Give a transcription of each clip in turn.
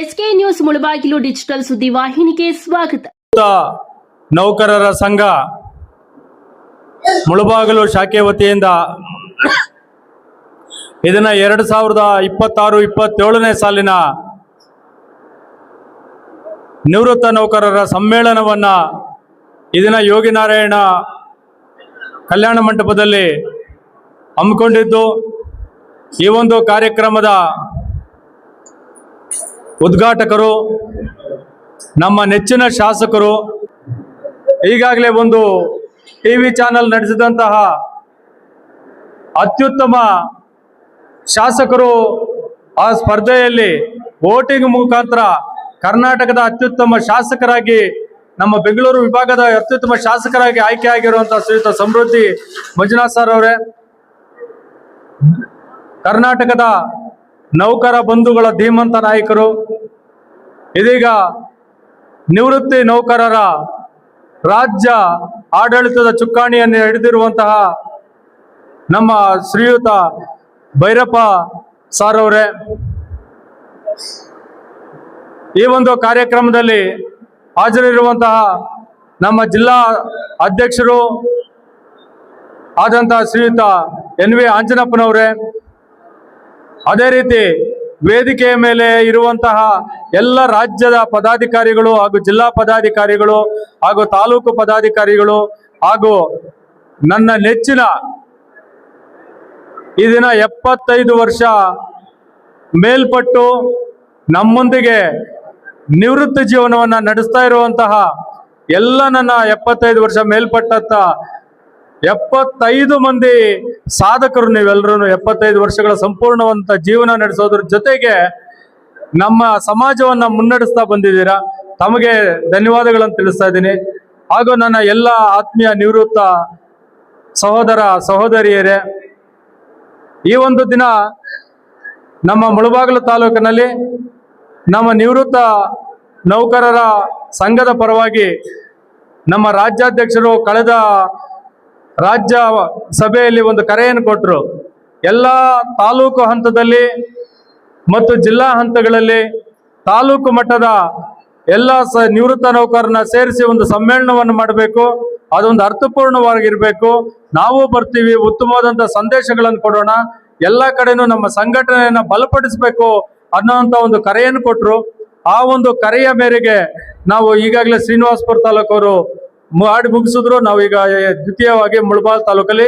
SK news Mulbagal digital ಸುದ್ದಿವಾಹಿನಿಗೆ ಸ್ವಾಗತ. ನೌಕರರ ಸಂಘ ಮುಳಬಾಗಿಲು ಶಾಖೆ ವತಿಯಿಂದ ಇದನ್ನ 2026-27ನೇ ಸಾಲಿನ ನಿವೃತ್ತ ನೌಕರರ ಸಮ್ಮೇಳನವನ್ನ ಇದನ್ನ ಯೋಗಿನಾರಾಯಣ ಕಲ್ಯಾಣ ಮಂಟಪದಲ್ಲಿ ಹಮ್ಮಿಕೊಂಡಿದ್ದು, ಈ ಒಂದು ಕಾರ್ಯಕ್ರಮದ ಉದ್ಘಾಟಕರು ನಮ್ಮ ನೆಚ್ಚಿನ ಶಾಸಕರು, ಈಗಾಗಲೇ ಒಂದು ಟಿವಿ ಚಾನೆಲ್ ನಡೆಸಿದಂತಹ ಅತ್ಯುತ್ತಮ ಶಾಸಕರು ಆ ಸ್ಪರ್ಧೆಯಲ್ಲಿ ವೋಟಿಂಗ್ ಮುಖಾಂತರ ಕರ್ನಾಟಕದ ಅತ್ಯುತ್ತಮ ಶಾಸಕರಾಗಿ, ನಮ್ಮ ಬೆಂಗಳೂರು ವಿಭಾಗದ ಅತ್ಯುತ್ತಮ ಶಾಸಕರಾಗಿ ಆಯ್ಕೆಯಾಗಿರುವಂತಹ ಶ್ರೀಯುತ ಸಮೃದ್ಧಿ ಮಂಜುನಾಥ್ ಸರ್ ಅವರೇ, ಕರ್ನಾಟಕದ ನೌಕರ ಬಂಧುಗಳ ಧೀಮಂತ ನಾಯಕರು, ಇದೀಗ ನಿವೃತ್ತಿ ನೌಕರರ ರಾಜ್ಯ ಆಡಳಿತದ ಚುಕ್ಕಾಣಿಯನ್ನು ಹಿಡಿದಿರುವಂತಹ ನಮ್ಮ ಶ್ರೀಯುತ ಭೈರಪ್ಪ ಸಾರ್ ಅವರೇ, ಈ ಒಂದು ಕಾರ್ಯಕ್ರಮದಲ್ಲಿ ಹಾಜರಿರುವಂತಹ ನಮ್ಮ ಜಿಲ್ಲಾ ಅಧ್ಯಕ್ಷರು ಆದಂತಹ ಶ್ರೀಯುತ NV ಆಂಜನಪ್ಪನವರೇ, ಅದೇ ರೀತಿ ವೇದಿಕೆಯ ಮೇಲೆ ಇರುವಂತಹ ಎಲ್ಲ ರಾಜ್ಯದ ಪದಾಧಿಕಾರಿಗಳು ಹಾಗೂ ಜಿಲ್ಲಾ ಪದಾಧಿಕಾರಿಗಳು ಹಾಗೂ ತಾಲೂಕು ಪದಾಧಿಕಾರಿಗಳು ಹಾಗೂ ನನ್ನ ನೆಚ್ಚಿನ ಈ ದಿನ 75 ವರ್ಷ ಮೇಲ್ಪಟ್ಟು ನಮ್ಮೊಂದಿಗೆ ನಿವೃತ್ತಿ ಜೀವನವನ್ನು ನಡೆಸ್ತಾ ಇರುವಂತಹ ಎಲ್ಲ ನನ್ನ 75 ವರ್ಷ ಮೇಲ್ಪಟ್ಟಂತ 75 ಮಂದಿ ಸಾಧಕರು, ನೀವೆಲ್ಲರೂ 75 ವರ್ಷಗಳ ಸಂಪೂರ್ಣವಂತ ಜೀವನ ನಡೆಸೋದ್ರ ಜೊತೆಗೆ ನಮ್ಮ ಸಮಾಜವನ್ನ ಮುನ್ನಡೆಸ್ತಾ ಬಂದಿದ್ದೀರಾ. ತಮಗೆ ಧನ್ಯವಾದಗಳನ್ನು ತಿಳಿಸ್ತಾ ಇದ್ದೀನಿ. ಹಾಗೂ ನನ್ನ ಎಲ್ಲ ಆತ್ಮೀಯ ನಿವೃತ್ತ ಸಹೋದರ ಸಹೋದರಿಯರೇ, ಈ ಒಂದು ದಿನ ನಮ್ಮ ಮುಳಬಾಗಿಲು ತಾಲೂಕಿನಲ್ಲಿ ನಮ್ಮ ನಿವೃತ್ತ ನೌಕರರ ಸಂಘದ ಪರವಾಗಿ ನಮ್ಮ ರಾಜ್ಯಾಧ್ಯಕ್ಷರು ಕಳೆದ ರಾಜ್ಯ ಸಭೆಯಲ್ಲಿ ಒಂದು ಕರೆಯನ್ನು ಕೊಟ್ಟರು. ಎಲ್ಲ ತಾಲೂಕು ಹಂತದಲ್ಲಿ ಮತ್ತು ಜಿಲ್ಲಾ ಹಂತಗಳಲ್ಲಿ ತಾಲೂಕು ಮಟ್ಟದ ಎಲ್ಲ ನಿವೃತ್ತ ನೌಕರರನ್ನ ಸೇರಿಸಿ ಒಂದು ಸಮ್ಮೇಳನವನ್ನು ಮಾಡಬೇಕು. ಅದೊಂದು ಅರ್ಥಪೂರ್ಣವಾಗಿರಬೇಕು. ನಾವು ಬರ್ತೀವಿ, ಉತ್ತಮವಾದಂಥ ಸಂದೇಶಗಳನ್ನು ಕೊಡೋಣ, ಎಲ್ಲ ಕಡೆನೂ ನಮ್ಮ ಸಂಘಟನೆಯನ್ನು ಬಲಪಡಿಸಬೇಕು ಅನ್ನೋಂಥ ಒಂದು ಕರೆಯನ್ನು ಕೊಟ್ಟರು. ಆ ಒಂದು ಕರೆಯ ಮೇರೆಗೆ ನಾವು ಈಗಾಗಲೇ ಶ್ರೀನಿವಾಸಪುರ ತಾಲೂಕವರು ಮಾಡಿ ಮುಗಿಸಿದ್ರು. ನಾವು ಈಗ ದ್ವಿತೀಯವಾಗಿ ಮುಳಬಾಗಿಲು ತಾಲೂಕಲ್ಲಿ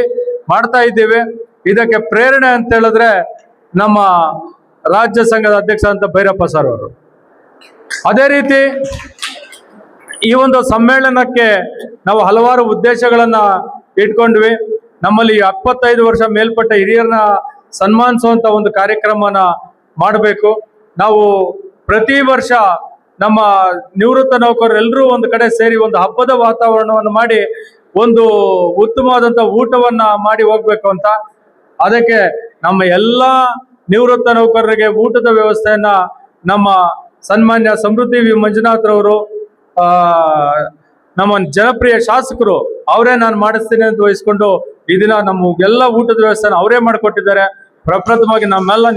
ಮಾಡ್ತಾ ಇದ್ದೇವೆ. ಇದಕ್ಕೆ ಪ್ರೇರಣೆ ಅಂತ ಹೇಳಿದ್ರೆ ನಮ್ಮ ರಾಜ್ಯ ಸಂಘದ ಅಧ್ಯಕ್ಷ ಅಂತ ಭೈರಪ್ಪ ಸರ್ ಅವರು. ಅದೇ ರೀತಿ ಈ ಒಂದು ಸಮ್ಮೇಳನಕ್ಕೆ ನಾವು ಹಲವಾರು ಉದ್ದೇಶಗಳನ್ನ ಇಟ್ಕೊಂಡ್ವಿ. ನಮ್ಮಲ್ಲಿ 75 ವರ್ಷ ಮೇಲ್ಪಟ್ಟ ಹಿರಿಯರನ್ನ ಸನ್ಮಾನಿಸುವಂತ ಒಂದು ಕಾರ್ಯಕ್ರಮನ ಮಾಡಬೇಕು. ನಾವು ಪ್ರತಿ ವರ್ಷ ನಮ್ಮ ನಿವೃತ್ತ ನೌಕರರೆಲ್ಲರೂ ಒಂದು ಕಡೆ ಸೇರಿ ಒಂದು ಹಬ್ಬದ ವಾತಾವರಣವನ್ನು ಮಾಡಿ ಒಂದು ಉತ್ತಮವಾದಂಥ ಊಟವನ್ನ ಮಾಡಿ ಹೋಗ್ಬೇಕು ಅಂತ. ಅದಕ್ಕೆ ನಮ್ಮ ಎಲ್ಲ ನಿವೃತ್ತ ನೌಕರರಿಗೆ ಊಟದ ವ್ಯವಸ್ಥೆಯನ್ನ ನಮ್ಮ ಸನ್ಮಾನ್ಯ ಸಮೃದ್ಧಿ ಮಂಜುನಾಥ್ ರವರು, ನಮ್ಮ ಜನಪ್ರಿಯ ಶಾಸಕರು, ಅವರೇ ನಾನು ಮಾಡಿಸ್ತೀನಿ ಅಂತ ವಹಿಸ್ಕೊಂಡು ಈ ದಿನ ನಮಗೆಲ್ಲ ಊಟದ ವ್ಯವಸ್ಥೆನ ಅವರೇ ಮಾಡಿಕೊಟ್ಟಿದ್ದಾರೆ. ಪ್ರಪ್ರಥಮವಾಗಿ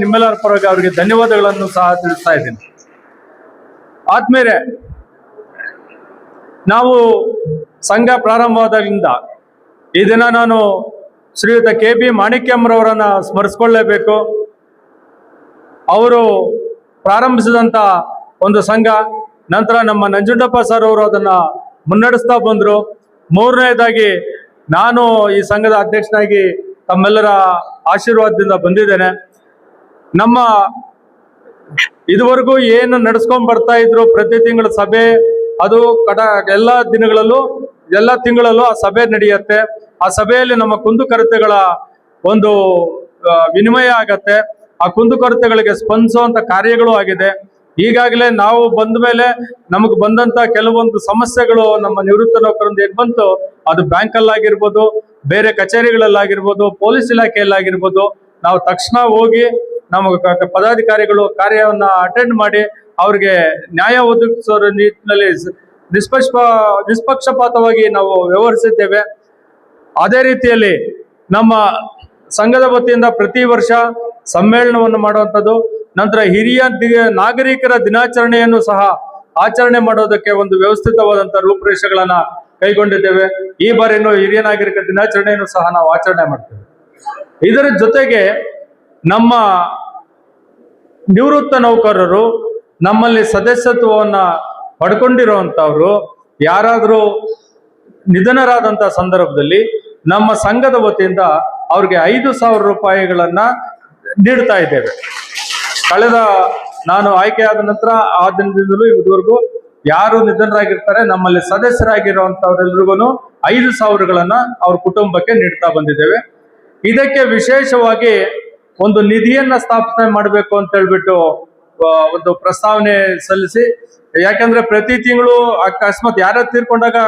ನಿಮ್ಮೆಲ್ಲರ ಪರವಾಗಿ ಅವರಿಗೆ ಧನ್ಯವಾದಗಳನ್ನು ಸಹ ತಿಳಿಸ್ತಾ ಇದ್ದೀನಿ. ಆದ್ಮೇಲೆ ನಾವು ಸಂಘ ಪ್ರಾರಂಭವಾದಾಗಿಂದ ಈ ದಿನ ನಾನು ಶ್ರೀಯುತ KB ಮಾಣಿಕ್ಯಂರವರನ್ನ ಸ್ಮರಿಸ್ಕೊಳ್ಳೇಬೇಕು. ಅವರು ಪ್ರಾರಂಭಿಸಿದಂಥ ಒಂದು ಸಂಘ, ನಂತರ ನಮ್ಮ ನಂಜುಂಡಪ್ಪ ಸರ್ ಅವರು ಅದನ್ನ ಮುನ್ನಡೆಸ್ತಾ ಬಂದರು. ಮೂರನೇದಾಗಿ ನಾನು ಈ ಸಂಘದ ಅಧ್ಯಕ್ಷನಾಗಿ ತಮ್ಮೆಲ್ಲರ ಆಶೀರ್ವಾದದಿಂದ ಬಂದಿದ್ದೇನೆ. ನಮ್ಮ ಇದುವರೆಗೂ ಏನು ನಡೆಸ್ಕೊಂಡ್ ಬರ್ತಾ ಇದ್ರು ಪ್ರತಿ ತಿಂಗಳ ಸಭೆ, ಅದು ಎಲ್ಲ ತಿಂಗಳಲ್ಲೂ ಆ ಸಭೆ ನಡೆಯುತ್ತೆ. ಆ ಸಭೆಯಲ್ಲಿ ನಮ್ಮ ಕುಂದುಕೊರತೆಗಳ ಒಂದು ವಿನಿಮಯ ಆಗತ್ತೆ. ಆ ಕುಂದುಕೊರತೆಗಳಿಗೆ ಸ್ಪಂದಿಸುವಂತ ಕಾರ್ಯಗಳು ಆಗಿದೆ. ಈಗಾಗಲೇ ನಾವು ಬಂದ ಮೇಲೆ ನಮಗೆ ಬಂದಂತ ಕೆಲವೊಂದು ಸಮಸ್ಯೆಗಳು ನಮ್ಮ ನಿವೃತ್ತ ನೌಕರರಿಂದ ಏನ್ ಬಂತು, ಅದು ಬ್ಯಾಂಕಲ್ಲಾಗಿರ್ಬೋದು, ಬೇರೆ ಕಚೇರಿಗಳಲ್ಲಾಗಿರ್ಬೋದು, ಪೊಲೀಸ್ ಇಲಾಖೆಯಲ್ಲಾಗಿರ್ಬೋದು, ನಾವು ತಕ್ಷಣ ಹೋಗಿ ನಮ್ಮ ಪದಾಧಿಕಾರಿಗಳು ಕಾರ್ಯವನ್ನ ಅಟೆಂಡ್ ಮಾಡಿ ಅವ್ರಿಗೆ ನ್ಯಾಯ ಒದಗಿಸೋ ನಿಟ್ಟಿನಲ್ಲಿ ನಿಷ್ಪಕ್ಷಪಾತವಾಗಿ ನಾವು ವ್ಯವಹರಿಸಿದ್ದೇವೆ. ಅದೇ ರೀತಿಯಲ್ಲಿ ನಮ್ಮ ಸಂಘದ ವತಿಯಿಂದ ಪ್ರತಿ ವರ್ಷ ಸಮ್ಮೇಳನವನ್ನು ಮಾಡುವಂಥದ್ದು, ನಂತರ ಹಿರಿಯ ನಾಗರಿಕರ ದಿನಾಚರಣೆಯನ್ನು ಸಹ ಆಚರಣೆ ಮಾಡೋದಕ್ಕೆ ಒಂದು ವ್ಯವಸ್ಥಿತವಾದಂತಹ ರೂಪುರೇಷೆಗಳನ್ನ ಕೈಗೊಂಡಿದ್ದೇವೆ. ಈ ಬಾರಿನೂ ಹಿರಿಯ ನಾಗರಿಕ ದಿನಾಚರಣೆಯನ್ನು ಸಹ ನಾವು ಆಚರಣೆ ಮಾಡ್ತೇವೆ. ಇದರ ಜೊತೆಗೆ ನಮ್ಮ ನಿವೃತ್ತ ನೌಕರರು ನಮ್ಮಲ್ಲಿ ಸದಸ್ಯತ್ವವನ್ನ ಪಡ್ಕೊಂಡಿರುವಂತವ್ರು ಯಾರಾದರೂ ನಿಧನರಾದಂತ ಸಂದರ್ಭದಲ್ಲಿ ನಮ್ಮ ಸಂಘದ ವತಿಯಿಂದ ಅವ್ರಿಗೆ 5,000 ರೂಪಾಯಿಗಳನ್ನ ನೀಡ್ತಾ ಇದ್ದೇವೆ. ಕಳೆದ ನಾನು ಆಯ್ಕೆಯಾದ ನಂತರ ಆ ದಿನದಿಂದಲೂ ಇದುವರೆಗೂ ಯಾರು ನಿಧನರಾಗಿರ್ತಾರೆ ನಮ್ಮಲ್ಲಿ ಸದಸ್ಯರಾಗಿರುವಂತವ್ರೆಲ್ರಿಗೂ 5,000ಗಳನ್ನ ಅವ್ರ ಕುಟುಂಬಕ್ಕೆ ನೀಡ್ತಾ ಬಂದಿದ್ದೇವೆ. ಇದಕ್ಕೆ ವಿಶೇಷವಾಗಿ ಒಂದು ನಿಧಿಯನ್ನ ಸ್ಥಾಪನೆ ಮಾಡಬೇಕು ಅಂತ ಹೇಳ್ಬಿಟ್ಟು ಒಂದು ಪ್ರಸ್ತಾವನೆ ಸಲ್ಲಿಸಿ, ಯಾಕಂದ್ರೆ ಪ್ರತಿ ತಿಂಗಳು ಅಕಸ್ಮಾತ್ ಯಾರೋ ತೀರ್ಕೊಂಡಾಗ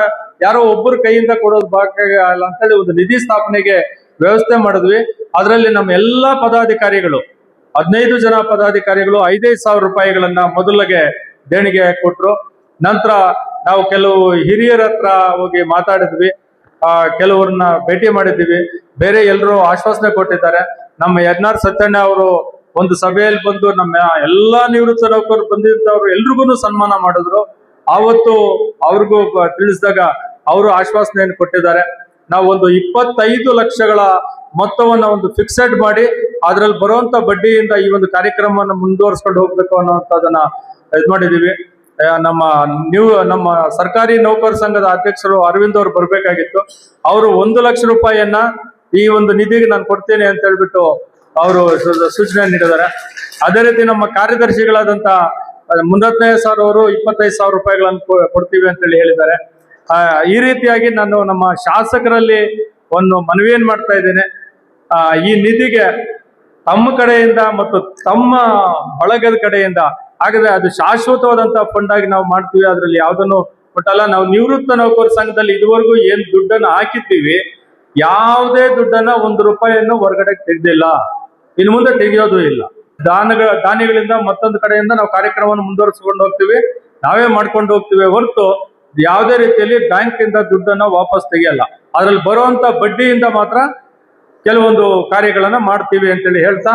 ಯಾರೋ ಒಬ್ಬರು ಕೈಯಿಂದ ಕೊಡೋದು ಬಾಕಿ ಅಲ್ಲ ಅಂತೇಳಿ ಒಂದು ನಿಧಿ ಸ್ಥಾಪನೆಗೆ ವ್ಯವಸ್ಥೆ ಮಾಡಿದ್ವಿ. ಅದರಲ್ಲಿ ನಮ್ಮ ಎಲ್ಲಾ ಪದಾಧಿಕಾರಿಗಳು 15 ಜನ ಪದಾಧಿಕಾರಿಗಳು 5,000 ರೂಪಾಯಿಗಳನ್ನ ಮೊದಲಿಗೆ ದೇಣಿಗೆ ಕೊಟ್ರು. ನಂತರ ನಾವು ಕೆಲವು ಹಿರಿಯರ ಹತ್ರ ಹೋಗಿ ಮಾತಾಡಿದ್ವಿ, ಕೆಲವ್ರನ್ನ ಭೇಟಿ ಮಾಡಿದ್ದೀವಿ, ಬೇರೆ ಎಲ್ಲರೂ ಆಶ್ವಾಸನೆ ಕೊಟ್ಟಿದ್ದಾರೆ. ನಮ್ಮ ಯಜ್ಞಾರ್ ಸತ್ಯಣ್ಣ ಅವರು ಒಂದು ಸಭೆಯಲ್ಲಿ ಬಂದು ನಮ್ಮ ಎಲ್ಲಾ ನಿವೃತ್ತ ನೌಕರರು ಬಂದಿದ್ದವರು ಎಲ್ರಿಗೂ ಸನ್ಮಾನ ಮಾಡಿದ್ರು. ಆವತ್ತು ಅವ್ರಿಗೂ ತಿಳಿಸಿದಾಗ ಅವರು ಆಶ್ವಾಸನೆಯನ್ನು ಕೊಟ್ಟಿದ್ದಾರೆ. ನಾವು ಒಂದು 25 ಲಕ್ಷಗಳ ಮೊತ್ತವನ್ನ ಒಂದು ಫಿಕ್ಸೆಡ್ ಮಾಡಿ ಅದ್ರಲ್ಲಿ ಬರುವಂತ ಬಡ್ಡಿಯಿಂದ ಈ ಒಂದು ಕಾರ್ಯಕ್ರಮವನ್ನು ಮುಂದುವರಿಸ್ಕೊಂಡು ಹೋಗ್ಬೇಕು ಅನ್ನೋಂಥದ್ದನ್ನ ಇದು ಮಾಡಿದೀವಿ. ನಮ್ಮ ಸರ್ಕಾರಿ ನೌಕರ ಸಂಘದ ಅಧ್ಯಕ್ಷರು ಅರವಿಂದ್ ಅವರು ಬರ್ಬೇಕಾಗಿತ್ತು. ಅವರು 1 ಲಕ್ಷ ರೂಪಾಯಿಯನ್ನ ಈ ಒಂದು ನಿಧಿಗೆ ನಾನು ಕೊಡ್ತೇನೆ ಅಂತ ಹೇಳ್ಬಿಟ್ಟು ಅವರು ಸೂಚನೆ ನೀಡಿದ್ದಾರೆ. ಅದೇ ರೀತಿ ನಮ್ಮ ಕಾರ್ಯದರ್ಶಿಗಳಾದಂತ ಮುನ್ನತ್ನಯ್ಯ ಸರ್ ಅವರು 25,000 ರೂಪಾಯಿಗಳನ್ನು ಕೊಡ್ತೀವಿ ಅಂತ ಹೇಳಿದ್ದಾರೆ. ಈ ರೀತಿಯಾಗಿ ನಾನು ನಮ್ಮ ಶಾಸಕರಲ್ಲಿ ಒಂದು ಮನವಿಯನ್ನು ಮಾಡ್ತಾ ಇದ್ದೇನೆ. ಈ ನಿಧಿಗೆ ತಮ್ಮ ಕಡೆಯಿಂದ ಮತ್ತು ತಮ್ಮ ಬಳಗದ ಕಡೆಯಿಂದ ಹಾಗಾದ್ರೆ ಅದು ಶಾಶ್ವತವಾದಂತ ಫಂಡ್ ಆಗಿ ನಾವು ಮಾಡ್ತೀವಿ. ಅದ್ರಲ್ಲಿ ಯಾವ್ದನ್ನು ಕೊಟ್ಟಲ್ಲ. ನಾವು ನಿವೃತ್ತ ನೌಕರ ಸಂಘದಲ್ಲಿ ಇದುವರೆಗೂ ಏನ್ ದುಡ್ಡನ್ನು ಹಾಕಿದ್ದೀವಿ, ಯಾವುದೇ ದುಡ್ಡನ್ನ 1 ರೂಪಾಯಿಯನ್ನು ಹೊರಗಡೆ ತೆಗೆದಿಲ್ಲ, ಇನ್ನು ಮುಂದೆ ತೆಗೆಯೋದು ಇಲ್ಲ. ದಾನಿಗಳಿಂದ ಮತ್ತೊಂದು ಕಡೆಯಿಂದ ನಾವು ಕಾರ್ಯಕ್ರಮವನ್ನು ಮುಂದುವರಿಸಿಕೊಂಡು ಹೋಗ್ತೀವಿ, ನಾವೇ ಮಾಡ್ಕೊಂಡು ಹೋಗ್ತೀವಿ ಹೊರತು ಯಾವುದೇ ರೀತಿಯಲ್ಲಿ ಬ್ಯಾಂಕ್ ಇಂದ ದುಡ್ಡನ್ನ ವಾಪಸ್ ತೆಗೆಯಲ್ಲ. ಅದ್ರಲ್ಲಿ ಬರುವಂತ ಬಡ್ಡಿಯಿಂದ ಮಾತ್ರ ಕೆಲವೊಂದು ಕಾರ್ಯಗಳನ್ನ ಮಾಡ್ತೀವಿ ಅಂತೇಳಿ ಹೇಳ್ತಾ,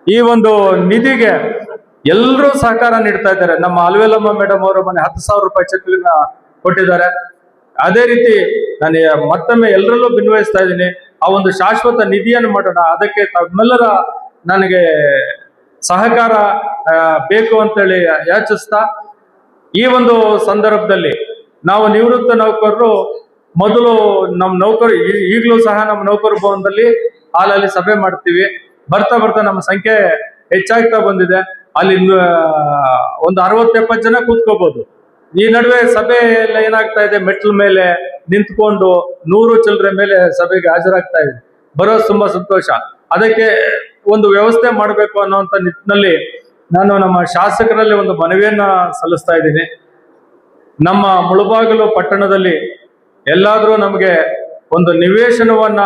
ಈ ಒಂದು ನಿಧಿಗೆ ಎಲ್ಲರೂ ಸಹಕಾರ ನೀಡ್ತಾ ಇದ್ದಾರೆ. ನಮ್ಮ ಅಲ್ವೇಲಮ್ಮ ಮೇಡಮ್ ಅವರು ಮನೆ 10,000 ರೂಪಾಯಿ ಚೆಕ್ಗಳನ್ನ ಕೊಟ್ಟಿದ್ದಾರೆ. ಅದೇ ರೀತಿ ನಾನು ಮತ್ತೊಮ್ಮೆ ಎಲ್ಲರಲ್ಲೂ ಭಿನ್ವಹಿಸ್ತಾ ಇದ್ದೀನಿ, ಆ ಒಂದು ಶಾಶ್ವತ ನಿಧಿಯನ್ನು ಮಾಡೋಣ. ಅದಕ್ಕೆ ತಮ್ಮೆಲ್ಲರ ನನಗೆ ಸಹಕಾರ ಬೇಕು ಅಂತೇಳಿ ಯಾಚಿಸ್ತಾ, ಈ ಒಂದು ಸಂದರ್ಭದಲ್ಲಿ ನಾವು ನಿವೃತ್ತ ನೌಕರರು ಮೊದಲು ನಮ್ಮ ನೌಕರು ಈಗಲೂ ಸಹ ನಮ್ಮ ನೌಕರ ಭವನದಲ್ಲಿ ಹಾಲಲ್ಲಿ ಸಭೆ ಮಾಡ್ತೀವಿ. ಬರ್ತಾ ಬರ್ತಾ ನಮ್ಮ ಸಂಖ್ಯೆ ಹೆಚ್ಚಾಗ್ತಾ ಬಂದಿದೆ. ಅಲ್ಲಿ ಒಂದು 60-70 ಜನ ಕೂತ್ಕೋಬಹುದು. ಈ ನಡುವೆ ಸಭೆ ಎಲ್ಲ ಏನಾಗ್ತಾ ಇದೆ, ಮೆಟ್ಲ ಮೇಲೆ ನಿಂತ್ಕೊಂಡು 100 ಚಿಲ್ಲರೆ ಮೇಲೆ ಸಭೆಗೆ ಹಾಜರಾಗ್ತಾ ಇದೆ. ಬರೋದು ತುಂಬಾ ಸಂತೋಷ. ಅದಕ್ಕೆ ಒಂದು ವ್ಯವಸ್ಥೆ ಮಾಡಬೇಕು ಅನ್ನುವಂಥ ನಿಟ್ಟಿನಲ್ಲಿ ನಾನು ನಮ್ಮ ಶಾಸಕರಲ್ಲಿ ಒಂದು ಮನವಿಯನ್ನ ಸಲ್ಲಿಸ್ತಾ ಇದ್ದೀನಿ. ನಮ್ಮ ಮುಳಬಾಗಿಲು ಪಟ್ಟಣದಲ್ಲಿ ಎಲ್ಲಾದ್ರೂ ನಮಗೆ ಒಂದು ನಿವೇಶನವನ್ನ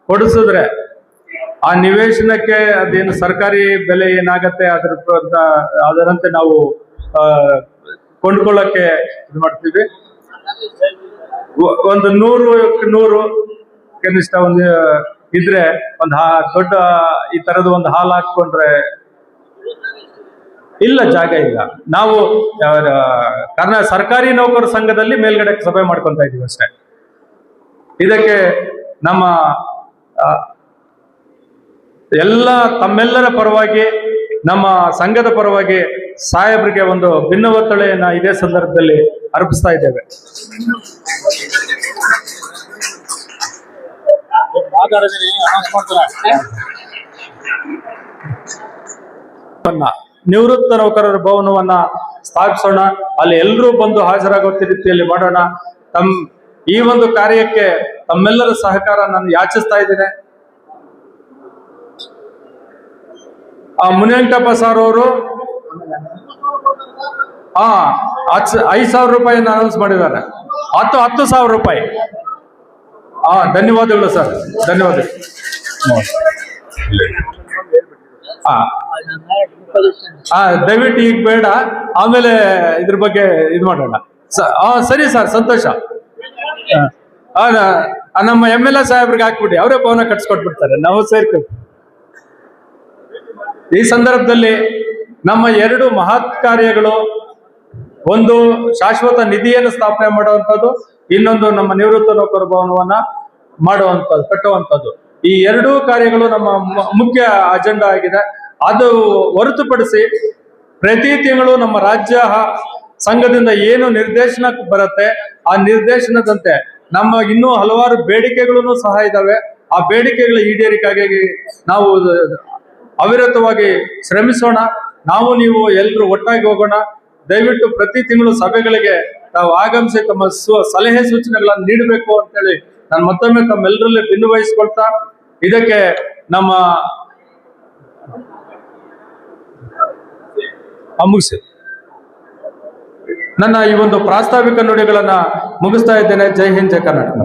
ಕೊಡಿಸಿದ್ರೆ ಆ ನಿವೇಶನಕ್ಕೆ ಅದೇನು ಸರ್ಕಾರಿ ಬೆಲೆ ಏನಾಗತ್ತೆ ಅದರಂತೆ ನಾವು ಕೊಂಡ್ಕೊಳ್ಳಕ್ಕೆ ಇದು ಮಾಡ್ತೀವಿ. ಒಂದು 100 ಕನಿಷ್ಠ ಒಂದು ಇದ್ರೆ ಒಂದು ದೊಡ್ಡ ಈ ತರದ ಒಂದು ಹಾಲ್ ಹಾಕೊಂಡ್ರೆ ಇಲ್ಲ, ಜಾಗ ಇಲ್ಲ. ನಾವು ಸರ್ಕಾರಿ ನೌಕರ ಸಂಘದಲ್ಲಿ ಮೇಲ್ಗಡೆ ಸಭೆ ಮಾಡ್ಕೊಂತ ಇದೀವಿ ಅಷ್ಟೇ. ಇದಕ್ಕೆ ನಮ್ಮ ತಮ್ಮೆಲ್ಲರ ಪರವಾಗಿ, ನಮ್ಮ ಸಂಘದ ಪರವಾಗಿ ಸಾಹೇಬ್ರಿಗೆ ಒಂದು ಭಿನ್ನ ಒತ್ತಳೆಯನ್ನ ಇದೇ ಸಂದರ್ಭದಲ್ಲಿ ಅರ್ಪಿಸ್ತಾ ಇದ್ದೇವೆ. ನಿವೃತ್ತ ನೌಕರರ ಭವನವನ್ನ ಸ್ಥಾಪಿಸೋಣ, ಅಲ್ಲಿ ಎಲ್ಲರೂ ಬಂದು ಹಾಜರಾಗೋ ರೀತಿಯಲ್ಲಿ ಮಾಡೋಣ. ಈ ಒಂದು ಕಾರ್ಯಕ್ಕೆ ತಮ್ಮೆಲ್ಲರ ಸಹಕಾರ ನಾನು ಯಾಚಿಸ್ತಾ ಇದ್ದೇನೆ. ಮುನಿವೆಂಕಟಪ್ಪ ಸರ್ ಅವರು 5,000 ರೂಪಾಯಿಯನ್ನು ಅನೌನ್ಸ್ ಮಾಡಿದ್ದಾರೆ. 10,000 ರೂಪಾಯಿ. ಧನ್ಯವಾದಗಳು ಸರ್, ಧನ್ಯವಾದಗಳು. ದಯವಿಟ್ಟು ಈಗ ಬೇಡ, ಆಮೇಲೆ ಇದ್ರ ಬಗ್ಗೆ ಇದು ಮಾಡೋಣ. ಸರಿ ಸರ್, ಸಂತೋಷ. ನಮ್ಮ MLA ಸಾಹೇಬ್ರಿಗೆ ಹಾಕ್ಬಿಡಿ, ಅವರೇ ಭವನ ಕಟ್ಸ್ಕೊಟ್ಬಿಡ್ತಾರೆ, ನಾವು ಸೇರ್ಕೊಂಡು. ಈ ಸಂದರ್ಭದಲ್ಲಿ ನಮ್ಮ ಎರಡು ಮಹತ್ ಕಾರ್ಯಗಳು, ಒಂದು ಶಾಶ್ವತ ನಿಧಿಯನ್ನು ಸ್ಥಾಪನೆ ಮಾಡುವಂಥದ್ದು, ಇನ್ನೊಂದು ನಮ್ಮ ನಿವೃತ್ತ ನೌಕರ ಭವನವನ್ನ ಕಟ್ಟುವಂಥದ್ದು. ಈ ಎರಡೂ ಕಾರ್ಯಗಳು ನಮ್ಮ ಮುಖ್ಯ ಅಜೆಂಡಾ ಆಗಿದೆ. ಅದು ಹೊರತುಪಡಿಸಿ ಪ್ರತಿ ತಿಂಗಳು ನಮ್ಮ ರಾಜ್ಯ ಸಂಘದಿಂದ ಏನು ನಿರ್ದೇಶನ ಬರುತ್ತೆ, ಆ ನಿರ್ದೇಶನದಂತೆ ನಮ್ಮ ಇನ್ನೂ ಹಲವಾರು ಬೇಡಿಕೆಗಳನ್ನು ಸಹ ಇದ್ದಾವೆ. ಆ ಬೇಡಿಕೆಗಳ ಈಡೇರಿಕೆಗಾಗಿ ನಾವು ಅವಿರತವಾಗಿ ಶ್ರಮಿಸೋಣ. ನಾವು ನೀವು ಎಲ್ಲರೂ ಒಟ್ಟಾಗಿ ಹೋಗೋಣ. ದಯವಿಟ್ಟು ಪ್ರತಿ ತಿಂಗಳು ಸಭೆಗಳಿಗೆ ತಾವು ಆಗಮಿಸಿ ತಮ್ಮ ಸಲಹೆ ಸೂಚನೆಗಳನ್ನು ನೀಡಬೇಕು ಅಂತೇಳಿ ನಾನು ಮತ್ತೊಮ್ಮೆ ತಮ್ಮೆಲ್ಲರಲ್ಲಿ ಭಿನ್ನವಹಿಸ್ಕೊಳ್ತಾ, ಇದಕ್ಕೆ ನಮ್ಮ ಮುಗಿಸಿ ನನ್ನ ಈ ಒಂದು ಪ್ರಾಸ್ತಾವಿಕ ನುಡಿಗಳನ್ನ ಮುಗಿಸ್ತಾ ಇದ್ದೇನೆ. ಜೈ ಹಿಂದ್, ಜೈ ಕರ್ನಾಟಕ.